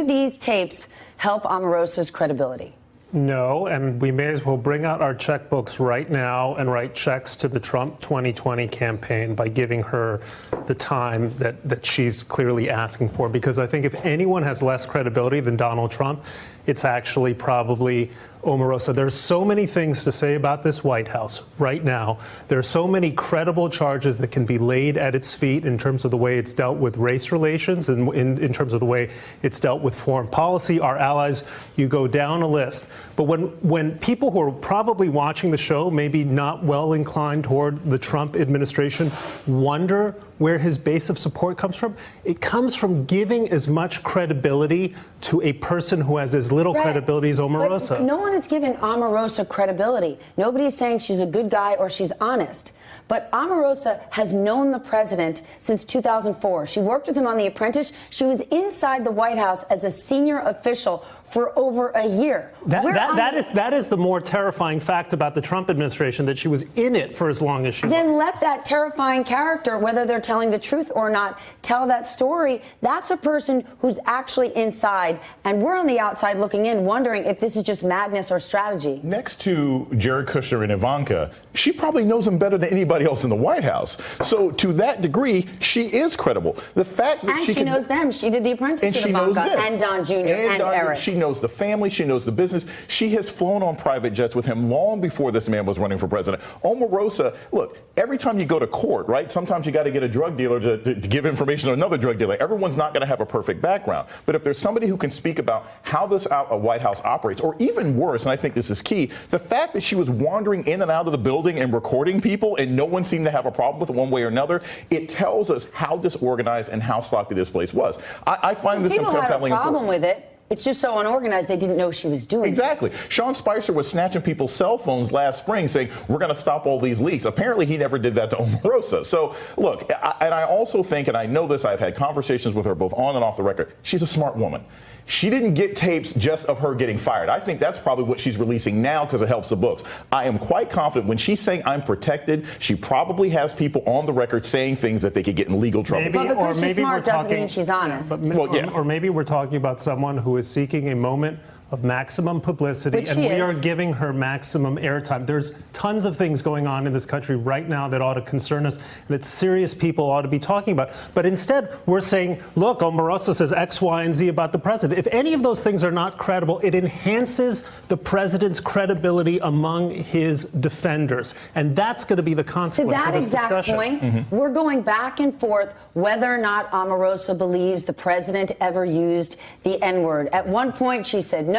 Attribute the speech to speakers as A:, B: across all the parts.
A: of these tapes help Omarosa's credibility?
B: No, and we may as well bring out our checkbooks right now and write checks to the Trump 2020 campaign by giving her the time that she's clearly asking for. Because I think if anyone has less credibility than Donald Trump, it's actually probably Omarosa. There's so many things to say about this White House right now. There are so many credible charges that can be laid at its feet in terms of the way it's dealt with race relations and in terms of the way it's dealt with foreign policy, our allies. You go down a list. But when people who are probably watching the show, maybe not well inclined toward the Trump administration, wonder where his base of support comes from, it comes from giving as much credibility to a person who has as little credibility as Omarosa.
A: But no one is giving Omarosa credibility. Nobody is saying she's a good guy or she's honest. But Omarosa has known the president since 2004. She worked with him on The Apprentice. She was inside the White House as a senior official for over a year.
B: That is the more terrifying fact about the Trump administration, that she was in it for as long as she was.
A: Then let that terrifying character, whether they're telling the truth or not, tell that story. That's a person who's actually inside, and we're on the outside looking in, wondering if this is just madness or strategy.
C: Next to Jared Kushner and Ivanka, she probably knows him better than anybody else in the White House. So to that degree, she is credible. The fact that
A: she knows them. She did The Apprentice with Ivanka and Don Jr. and Eric.
C: She knows the family. She knows the business. She has flown on private jets with him long before this man was running for president. Omarosa, look, every time you go to court, right, sometimes you got to get a drug dealer to give information to another drug dealer. Everyone's not going to have a perfect background. But if there's somebody who can speak about how this White House operates, or even worse, and I think this is key, the fact that she was wandering in and out of the building and recording people and no one seemed to have a problem with it one way or another, it tells us how disorganized and how sloppy this place was. I find this compelling.
A: People had a problem with it. It's just so unorganized, they didn't know she was doing it.
C: Exactly. Sean Spicer was snatching people's cell phones last spring saying, we're going to stop all these leaks. Apparently, he never did that to Omarosa. So, look, I also think, and I know this, I've had conversations with her both on and off the record, she's a smart woman. She didn't get tapes just of her getting fired. I think that's probably what she's releasing now because it helps the books. I am quite confident when she's saying I'm protected, she probably has people on the record saying things that they could get in legal trouble.
A: But because she's smart doesn't mean she's honest.
B: Or maybe we're talking about someone who is seeking a moment of maximum publicity, and we are giving her maximum airtime. There's tons of things going on in this country right now that ought to concern us, that serious people ought to be talking about. But instead, we're saying, look, Omarosa says X, Y, and Z about the president. If any of those things are not credible, it enhances the president's credibility among his defenders. And that's going to be the consequence of this discussion.
A: To that exact point, we're going back and forth whether or not Omarosa believes the president ever used the N-word. At one point, she said no.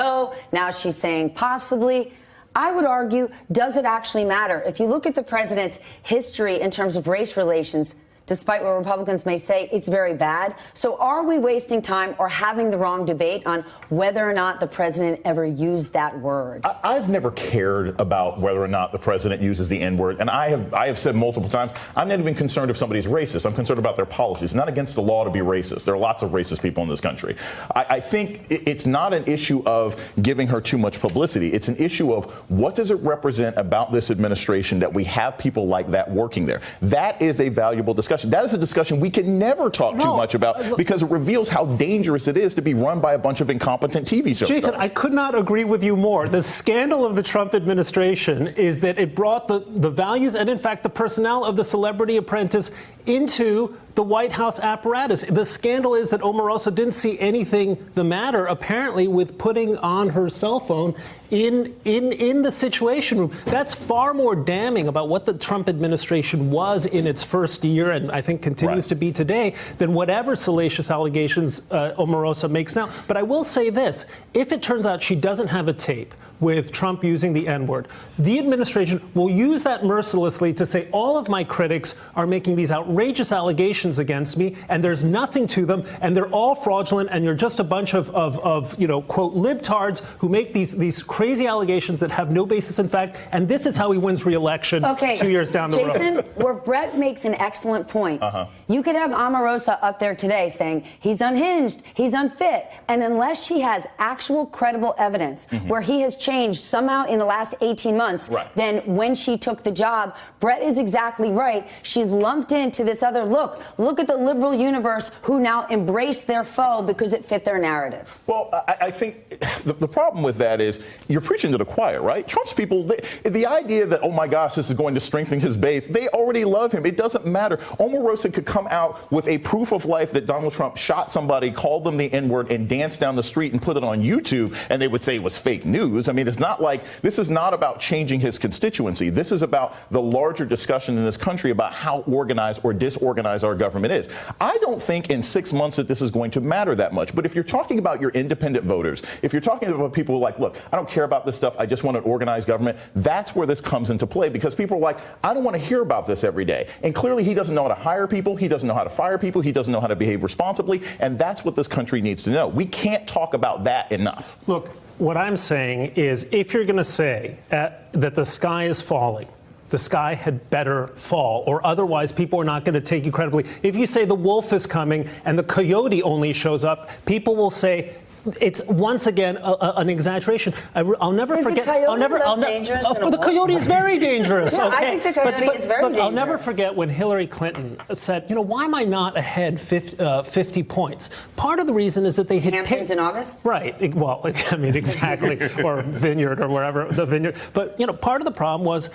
A: Now she's saying possibly. I would argue, does it actually matter? If you look at the president's history in terms of race relations, despite what Republicans may say, it's very bad. So are we wasting time or having the wrong debate on whether or not the president ever used that word?
C: I've never cared about whether or not the president uses the N-word. And I have said multiple times, I'm not even concerned if somebody's racist. I'm concerned about their policies. It's not against the law to be racist. There are lots of racist people in this country. I think it's not an issue of giving her too much publicity. It's an issue of what does it represent about this administration that we have people like that working there. That is a valuable discussion. That is a discussion we can never talk too much about because it reveals how dangerous it is to be run by a bunch of incompetent TV show
B: Jason,
C: stars.
B: I could not agree with you more. The scandal of the Trump administration is that it brought the values and, in fact, the personnel of the Celebrity Apprentice into the White House apparatus. The scandal is that Omarosa didn't see anything the matter, apparently, with putting on her cell phone in the Situation Room. That's far more damning about what the Trump administration was in its first year, and I think continues to be today, than whatever salacious allegations Omarosa makes now. But I will say this. If it turns out she doesn't have a tape with Trump using the N-word, the administration will use that mercilessly to say all of my critics are making these outrageous allegations against me, and there's nothing to them, and they're all fraudulent, and you're just a bunch of quote, libtards who make these crazy allegations that have no basis in fact, and this is how he wins re-election 2 years down the road.
A: Jason, where Brett makes an excellent point, you could have Omarosa up there today saying he's unhinged, he's unfit, and unless she has actual credible evidence where he has changed somehow in the last 18 months than when she took the job, Brett is exactly right. She's lumped into this other look look at the liberal universe who now embrace their foe because it fit their narrative.
C: Well, I think the problem with that is you're preaching to the choir, right? Trump's people, the idea that, oh my gosh, this is going to strengthen his base, they already love him. It doesn't matter. Omarosa could come out with a proof of life that Donald Trump shot somebody, called them the N-word, and danced down the street and put it on YouTube, and they would say it was fake news. I mean, it's not like, this is not about changing his constituency. This is about the larger discussion in this country about how organized or disorganized our government is. I don't think in 6 months that this is going to matter that much. But if you're talking about your independent voters, if you're talking about people who are like, look, I don't care about this stuff, I just want an organized government, that's where this comes into play, because people are like, I don't want to hear about this every day. And clearly he doesn't know how to hire people, he doesn't know how to fire people, he doesn't know how to behave responsibly, and that's what this country needs to know. We can't talk about that enough.
B: Look, what I'm saying is, if you're going to say that the sky is falling, the sky had better fall, or otherwise people are not going to take you credibly. If you say the wolf is coming and the coyote only shows up, people will say it's once again an exaggeration. I'll never forget.
A: The coyote dangerous than a wolf?
B: The coyote is very dangerous.
A: Yeah,
B: okay?
A: I think the coyote is very dangerous.
B: I'll never forget when Hillary Clinton said, why am I not ahead 50 points? Part of the reason is that they had
A: Hamptons in August?
B: Right. Well, I mean, exactly. Or Vineyard or wherever, the Vineyard. But, part of the problem was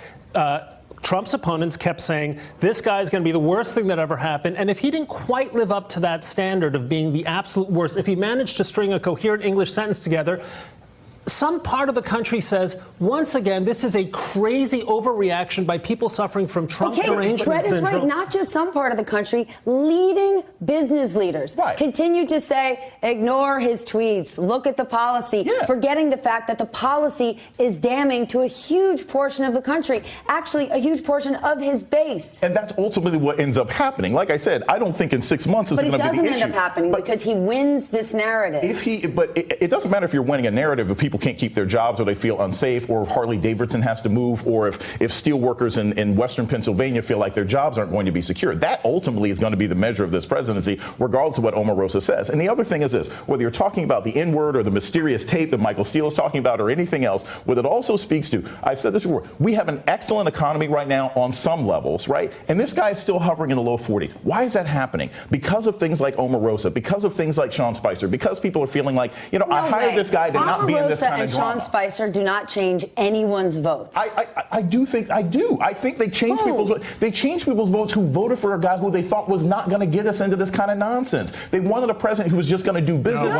B: Trump's opponents kept saying, this guy's going to be the worst thing that ever happened. And if he didn't quite live up to that standard of being the absolute worst, if he managed to string a coherent English sentence together, some part of the country says, once again, this is a crazy overreaction by people suffering from Trump derangement
A: Brett is
B: syndrome.
A: right. Not just some part of the country. Leading business leaders continue to say, ignore his tweets, look at the policy, forgetting the fact that the policy is damning to a huge portion of the country, actually a huge portion of his base.
C: And that's ultimately what ends up happening. Like I said, I don't think in 6 months is going to be the issue.
A: But it doesn't end up happening because he wins this narrative.
C: But it doesn't matter if you're winning a narrative if people can't keep their jobs or they feel unsafe, or if Harley Davidson has to move, or if steel workers in Western Pennsylvania feel like their jobs aren't going to be secure. That ultimately is going to be the measure of this presidency, regardless of what Omarosa says. And the other thing is this, whether you're talking about the N-word or the mysterious tape that Michael Steele is talking about or anything else, what it also speaks to, I've said this before, we have an excellent economy right now on some levels, right? And this guy is still hovering in the low 40s. Why is that happening? Because of things like Omarosa, because of things like Sean Spicer, because people are feeling like, I hired this guy to not be in this kind of drama.
A: Sean Spicer do not change anyone's votes.
C: I do. I think they change people's votes. They changed people's votes who voted for a guy who they thought was not going to get us into this kind of nonsense. They wanted a president who was just going to do business.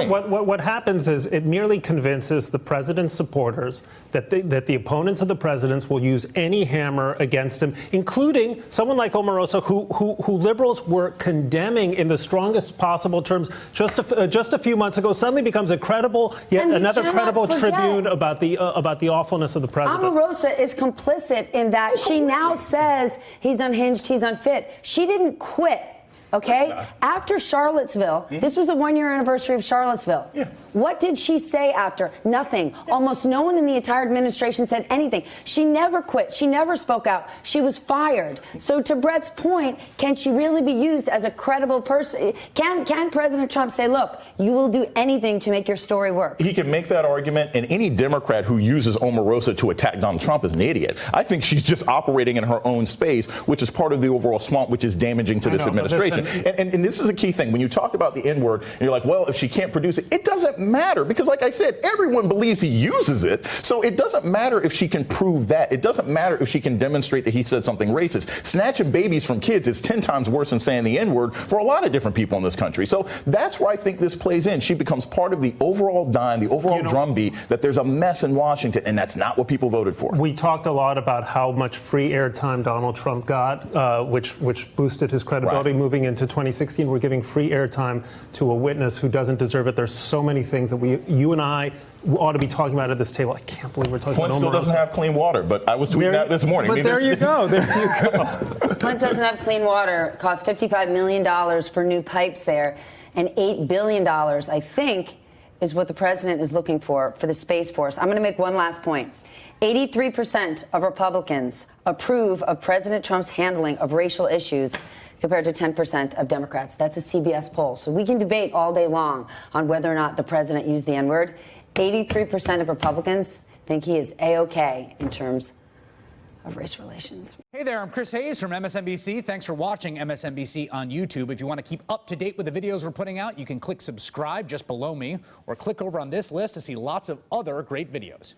B: What happens is it merely convinces the president's supporters that the opponents of the presidents will use any hammer against him, including someone like Omarosa, who liberals were condemning in the strongest possible terms just a few months ago, suddenly becomes a credible, yet another credible tribune about the awfulness of the president.
A: Omarosa is complicit in that. She now says he's unhinged, he's unfit. She didn't quit. Okay? After Charlottesville, this was the 1-year anniversary of Charlottesville. What did she say after? Nothing. Almost no one in the entire administration said anything. She never quit. She never spoke out. She was fired. So to Brett's point, can she really be used as a credible person? Can President Trump say, look, you will do anything to make your story work?
C: He can make that argument, and any Democrat who uses Omarosa to attack Donald Trump is an idiot. I think she's just operating in her own space, which is part of the overall swamp, which is damaging to this administration. And this is a key thing. When you talk about the N-word, and you're like, well, if she can't produce it, it doesn't matter. Because like I said, everyone believes he uses it. So it doesn't matter if she can prove that. It doesn't matter if she can demonstrate that he said something racist. Snatching babies from kids is 10 times worse than saying the N-word for a lot of different people in this country. So that's where I think this plays in. She becomes part of the overall dime, the overall drumbeat that there's a mess in Washington, and that's not what people voted for.
B: We talked a lot about how much free airtime Donald Trump got, which boosted his credibility moving into 2016. We're giving free airtime to a witness who doesn't deserve it. There's so many things that you and I ought to be talking about at this table. I can't believe we're talking
C: Flint
B: about
C: still doesn't have clean water, but I was tweeting that this morning.
B: But there you go. There you go.
A: Flint doesn't have clean water. It cost $55 million for new pipes there, and $8 billion, I think, is what the president is looking for the Space Force. I'm going to make one last point. 83% of Republicans approve of President Trump's handling of racial issues compared to 10% of Democrats. That's a CBS poll. So we can debate all day long on whether or not the president used the N-word. 83% of Republicans think he is A-OK in terms of race relations.
D: Hey there, I'm Chris Hayes from MSNBC. Thanks for watching MSNBC on YouTube. If you want to keep up to date with the videos we're putting out, you can click subscribe just below me or click over on this list to see lots of other great videos.